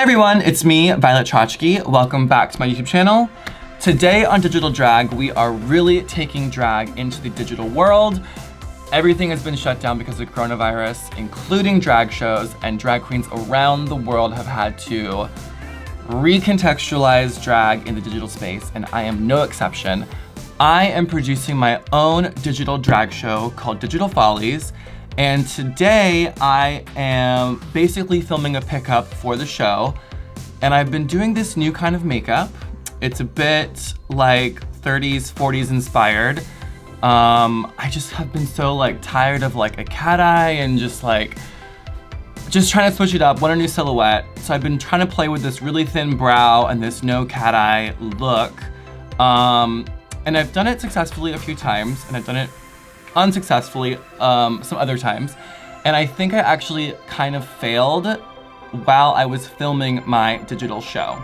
everyone, it's me, Violet Chachki. Welcome back to my YouTube channel. Today on Digital Drag, we are really taking drag into the digital world. Everything has been shut down because of coronavirus, including drag shows, and drag queens around the world have had to recontextualize drag in the digital space, and I am no exception. I am producing my own digital drag show called Digital Follies, and today I am basically filming a pickup for the show, and I've been doing this new kind of makeup. It's a bit like 30s, 40s inspired. I just have been so tired of a cat eye and just trying to switch it up, want a new silhouette. So I've been trying to play with this really thin brow and this no cat eye look. And I've done it successfully a few times, and I've done it unsuccessfully some other times. And I think I actually kind of failed while I was filming my digital show.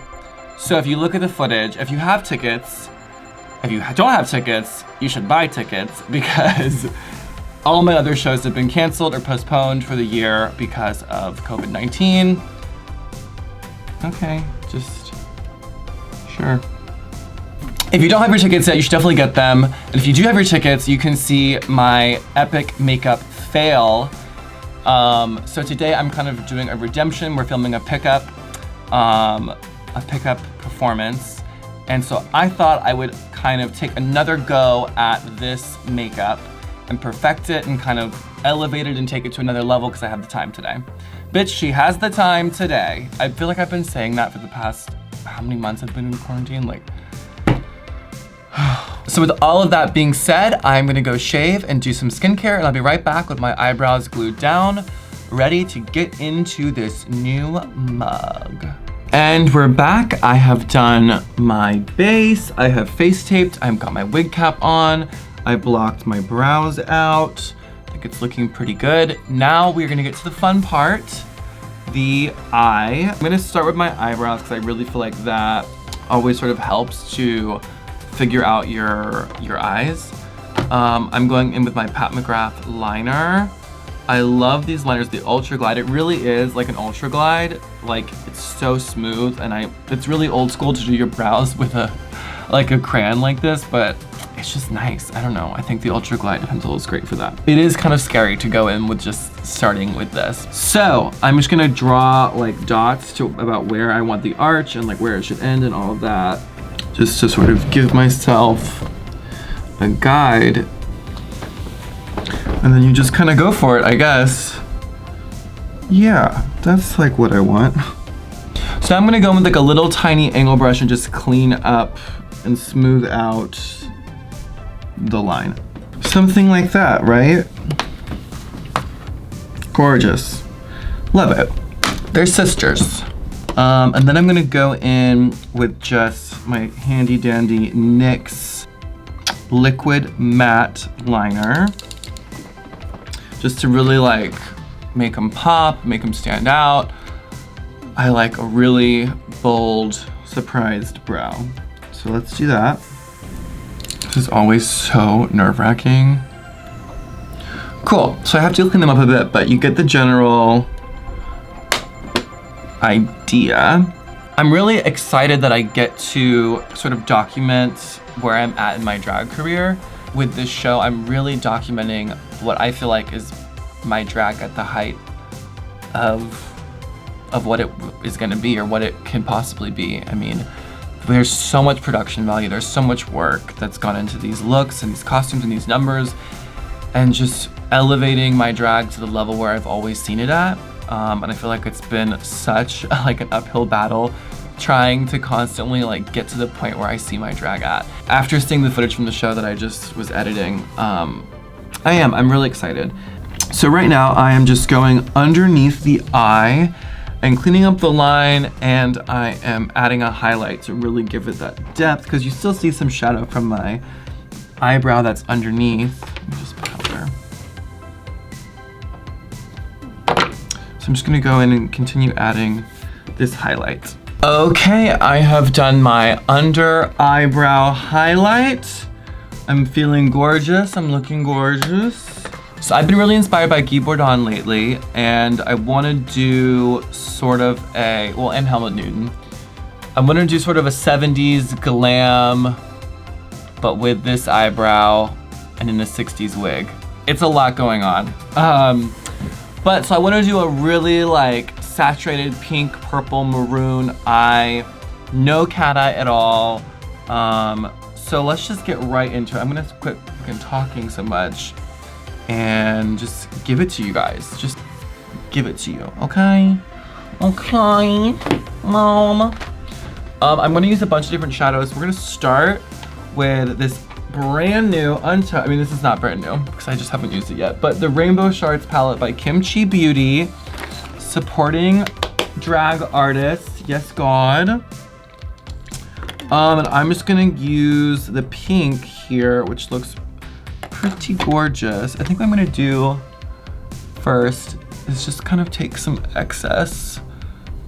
So if you look at the footage, if you have tickets, if you don't have tickets, you should buy tickets because all my other shows have been canceled or postponed for the year because of COVID-19. Okay, just sure. If you don't have your tickets yet, you should definitely get them. And if you do have your tickets, you can see my epic makeup fail. So today I'm kind of doing a redemption. We're filming a pickup performance. And so I thought I would kind of take another go at this makeup and perfect it and kind of elevate it and take it to another level because I have the time today. Bitch, she has the time today. I feel like I've been saying that for the past, how many months I've been in quarantine? So with all of that being said, I'm gonna go shave and do some skincare, and I'll be right back with my eyebrows glued down, ready to get into this new mug. And we're back. I have done my base, I have face taped, I've got my wig cap on, I blocked my brows out. I think it's looking pretty good. Now we're gonna get to the fun part, the eye. I'm gonna start with my eyebrows because I really feel like that always sort of helps to figure out your eyes. I'm going in with my Pat McGrath liner. I love these liners, the Ultra Glide. It really is like an Ultra Glide. It's so smooth, and it's really old school to do your brows with a crayon like this, but it's just nice. I don't know, I think the Ultra Glide pencil is great for that. It is kind of scary to go in with just starting with this. So I'm just gonna draw dots to about where I want the arch and where it should end and all of that, just to sort of give myself a guide. And then you just kind of go for it, I guess. Yeah, that's what I want. So I'm gonna go with a little tiny angle brush and just clean up and smooth out the line. Something like that, right? Gorgeous. Love it. They're sisters. And then I'm gonna go in with just my handy dandy NYX liquid matte liner, just to really make them pop, make them stand out. I like a really bold, surprised brow. So let's do that. This is always so nerve-wracking. Cool, so I have to clean them up a bit, but you get the general idea. I'm really excited that I get to sort of document where I'm at in my drag career. With this show, I'm really documenting what I feel like is my drag at the height of what it is gonna be, or what it can possibly be. I mean, there's so much production value, there's so much work that's gone into these looks and these costumes and these numbers, and just elevating my drag to the level where I've always seen it at. And I feel like it's been such an uphill battle trying to constantly get to the point where I see my drag at. After seeing the footage from the show that I just was editing, I'm really excited. So right now I am just going underneath the eye and cleaning up the line, and I am adding a highlight to really give it that depth, because you still see some shadow from my eyebrow that's underneath. Let me just powder. So I'm just gonna go in and continue adding this highlight. Okay, I have done my under eyebrow highlight. I'm feeling gorgeous, I'm looking gorgeous. So I've been really inspired by Guy Bourdon lately, and I want to do sort of a, well, and Helmut Newton. I want to do sort of a 70s glam, but with this eyebrow and in the 60s wig. It's a lot going on. But so I want to do a really like saturated pink, purple, maroon eye, no cat eye at all. So let's just get right into it. I'm gonna quit fucking talking so much and just give it to you guys. Just give it to you, okay? Okay, Mom. I'm gonna use a bunch of different shadows. We're gonna start with this brand new, I mean, this is not brand new because I just haven't used it yet, but the Rainbow Shards palette by Kimchi Beauty, supporting drag artists, yes God. And I'm just gonna use the pink here, which looks pretty gorgeous. I think what I'm gonna do first is just kind of take some excess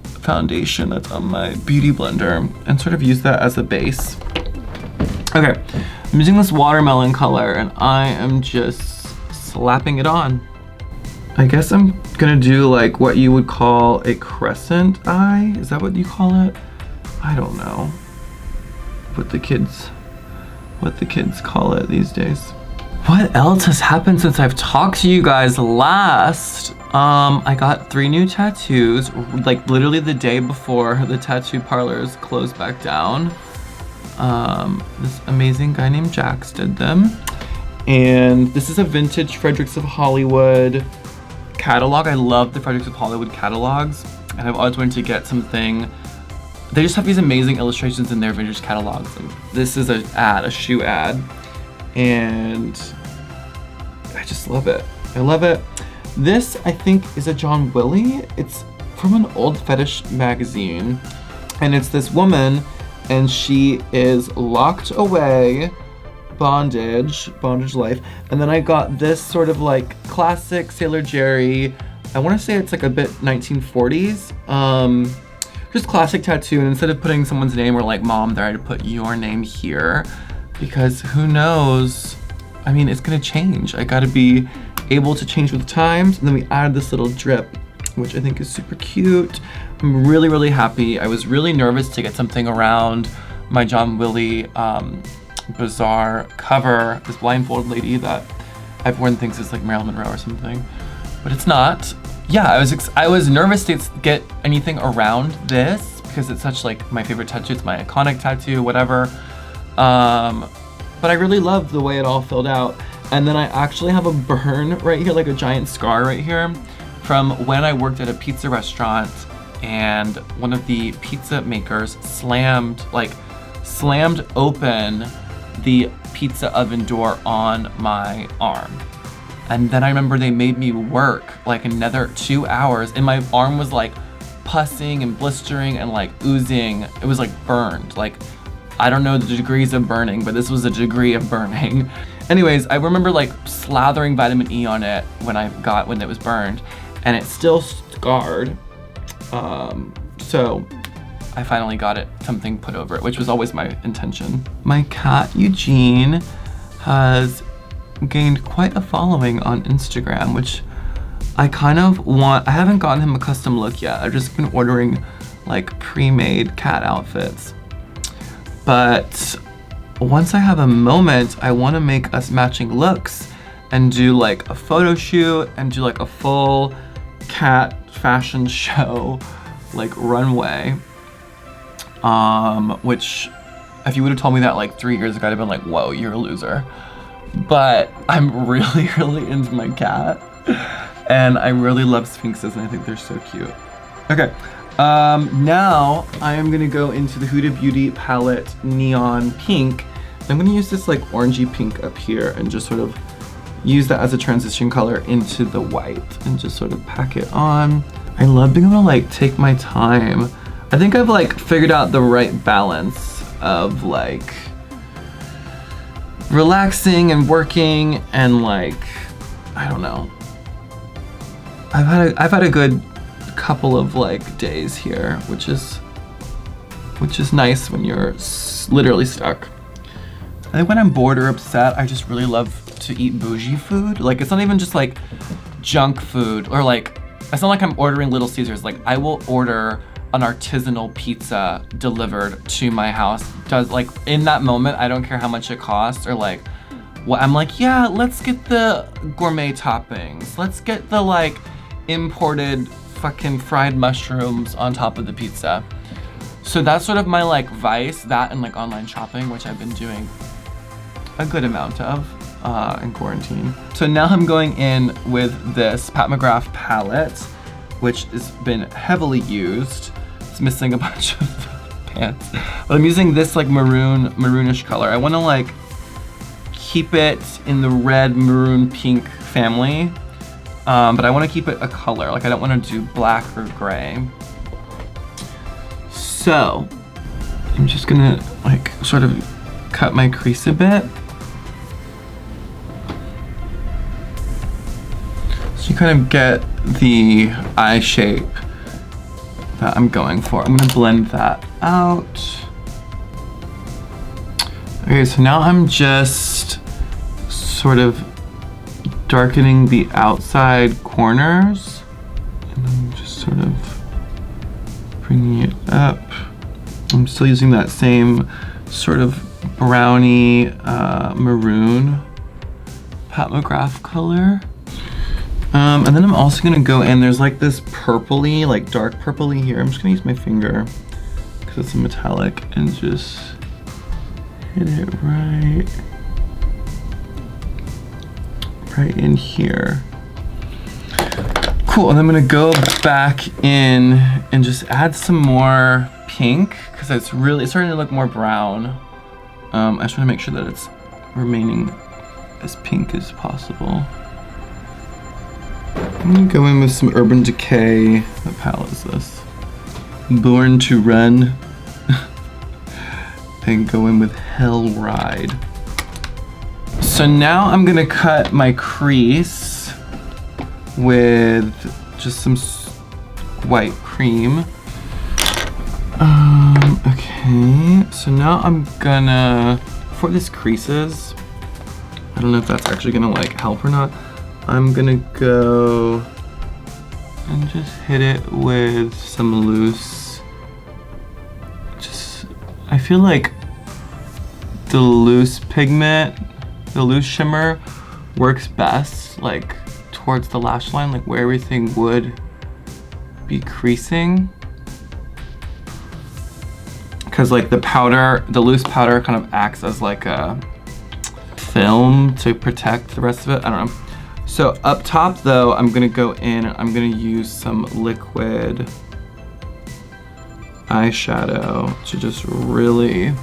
foundation that's on my beauty blender and sort of use that as a base. Okay, I'm using this watermelon color and I am just slapping it on. I guess I'm gonna do like what you would call a crescent eye. Is that what you call it? I don't know what the kids call it these days. What else has happened since I've talked to you guys last? I got 3 new tattoos, like literally the day before the tattoo parlors closed back down. This amazing guy named Jax did them. And this is a vintage Fredricks of Hollywood catalog. I love the Fredricks of Hollywood catalogs, and I've always wanted to get something. They just have these amazing illustrations in their vintage catalogs. And this is an ad, a shoe ad. And I just love it. I love it. This, I think, is a John Willie. It's from an old fetish magazine. And it's this woman, and she is locked away, bondage life. And then I got this sort of like classic Sailor Jerry. I want to say it's like a bit 1940s. Just classic tattoo. And instead of putting someone's name or like mom there, I had to put your name here. Because who knows? I mean, it's gonna change. I gotta be able to change with the times. And then we added this little drip, which I think is super cute. I'm really, really happy. I was really nervous to get something around my John Willie Bazaar cover. This blindfolded lady that everyone thinks is like Marilyn Monroe or something, but it's not. Yeah, I was nervous to get anything around this because it's such like my favorite tattoo. It's my iconic tattoo, whatever. But I really love the way it all filled out. And then I actually have a burn right here, like a giant scar right here from when I worked at a pizza restaurant and one of the pizza makers slammed open the pizza oven door on my arm. And then I remember they made me work like another 2 hours and my arm was like pussing and blistering and like oozing. It was like burned. Like, I don't know the degrees of burning, but this was a degree of burning. Anyways, I remember like slathering vitamin E on it when it was burned, and it's still scarred. So I finally got something put over it, which was always my intention. My cat Eugene has gained quite a following on Instagram, which I kind of want. I haven't gotten him a custom look yet. I've just been ordering like pre-made cat outfits. But once I have a moment, I want to make us matching looks and do like a photo shoot and do like a full cat fashion show, like runway. Which if you would have told me that like 3 years ago, I'd have been like, whoa, you're a loser. But I'm really, really into my cat. And I really love sphinxes and I think they're so cute. Okay. Now I am gonna go into the Huda Beauty palette Neon Pink. I'm gonna use this like orangey pink up here and just sort of use that as a transition color into the white and just sort of pack it on. I love being able to like take my time. I think I've like figured out the right balance of like relaxing and working and like, I don't know. I've had a good couple of like days here, which is nice when you're literally stuck. I think when I'm bored or upset, I just really love to eat bougie food. Like, it's not even just like junk food or like, it's not like I'm ordering Little Caesars. Like, I will order an artisanal pizza delivered to my house. Like, in that moment, I don't care how much it costs or like, what I'm like, yeah, let's get the gourmet toppings. Let's get the like imported fucking fried mushrooms on top of the pizza. So that's sort of my like vice, that and like online shopping, which I've been doing a good amount of in quarantine. So now I'm going in with this Pat McGrath palette, which has been heavily used. It's missing a bunch of pants. But I'm using this like maroonish color. I wanna like keep it in the red, maroon, pink family. But I wanna keep it a color. Like I don't wanna do black or gray. So I'm just gonna like sort of cut my crease a bit. So you kind of get the eye shape that I'm going for. I'm gonna blend that out. Okay, so now I'm just sort of darkening the outside corners. And I'm just sort of bringing it up. I'm still using that same sort of brownie maroon Pat McGrath color. And then I'm also gonna go in, there's like this purpley, like dark purpley here. I'm just gonna use my finger because it's a metallic and just hit it right in here. Cool, and I'm gonna go back in and just add some more pink because it's starting to look more brown. I just wanna make sure that it's remaining as pink as possible. I'm gonna go in with some Urban Decay. What palette is this? Born to Run. And go in with Hell Ride. So now I'm gonna cut my crease with just some white cream. Okay, so now I'm gonna, for this creases, I don't know if that's actually gonna like help or not. I'm gonna go and just hit it with some loose, I feel like the loose pigment, the loose shimmer works best like towards the lash line, like where everything would be creasing. Cause like the loose powder kind of acts as like a film to protect the rest of it, I don't know. So up top though, I'm gonna go in and I'm gonna use some liquid eyeshadow to just really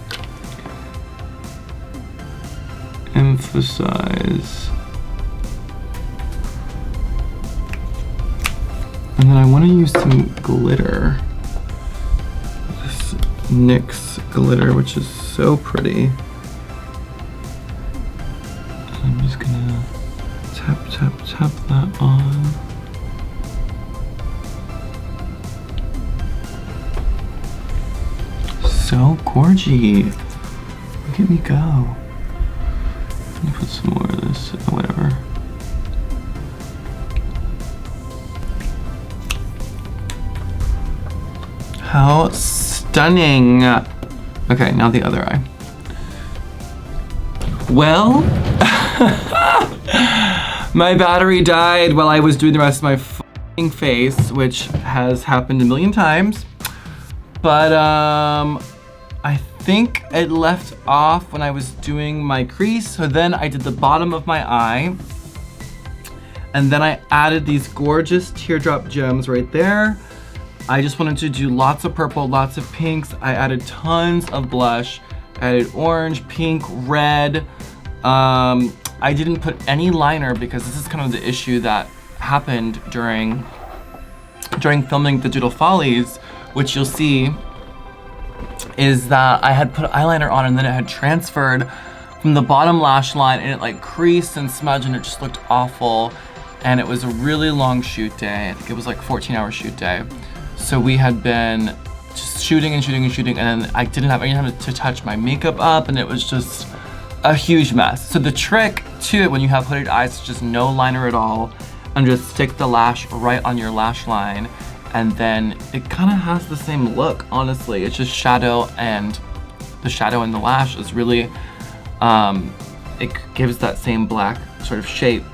emphasize. And then I wanna use some glitter. This NYX glitter, which is so pretty. I'm just gonna tap that on. So gorgy. Look at me go. Let me put some more of this, whatever. How stunning. Okay, now the other eye. Well, my battery died while I was doing the rest of my f***ing face, which has happened a million times. But I think it left off when I was doing my crease. So then I did the bottom of my eye. And then I added these gorgeous teardrop gems right there. I just wanted to do lots of purple, lots of pinks. I added tons of blush. I added orange, pink, red. I didn't put any liner because this is kind of the issue that happened during filming Digital Follies, which you'll see is that I had put eyeliner on and then it had transferred from the bottom lash line and it like creased and smudged and it just looked awful. And it was a really long shoot day. I think it was like 14-hour shoot day. So we had been just shooting and then I didn't have any time to touch my makeup up and it was just a huge mess. So the trick to it when you have hooded eyes, just no liner at all, and just stick the lash right on your lash line, and then it kind of has the same look, honestly. It's just shadow, and the shadow in the lash is really, it gives that same black sort of shape.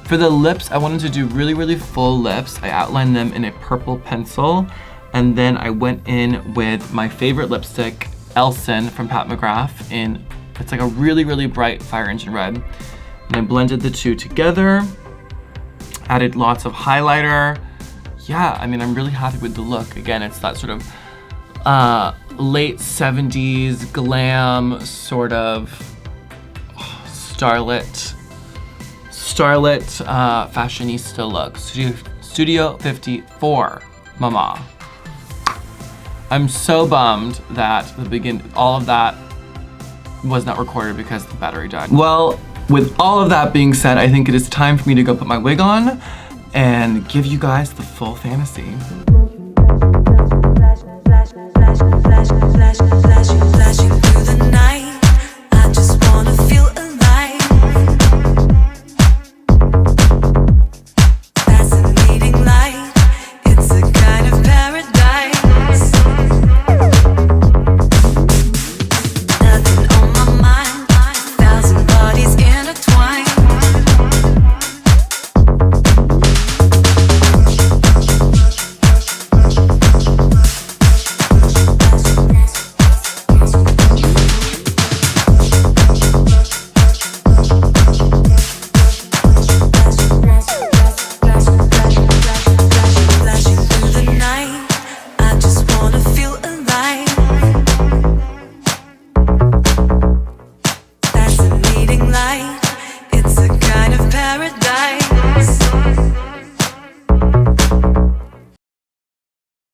For the lips, I wanted to do really, really full lips. I outlined them in a purple pencil, and then I went in with my favorite lipstick, Elson from Pat McGrath, in, it's like a really, really bright fire engine red. And I blended the two together, added lots of highlighter. Yeah, I mean, I'm really happy with the look. Again, it's that sort of late 70s glam sort of starlet fashionista look. Studio 54, mama. I'm so bummed that all of that was not recorded because the battery died. Well, with all of that being said, I think it is time for me to go put my wig on and give you guys the full fantasy.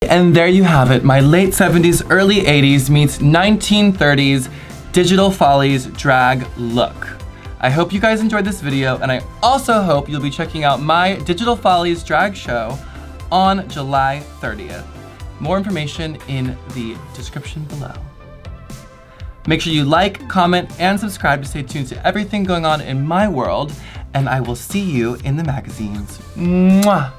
And there you have it, my late 70s, early 80s meets 1930s Digital Follies drag look. I hope you guys enjoyed this video, and I also hope you'll be checking out my Digital Follies drag show on July 30th. More information in the description below. Make sure you like, comment, and subscribe to stay tuned to everything going on in my world, and I will see you in the magazines. Mwah!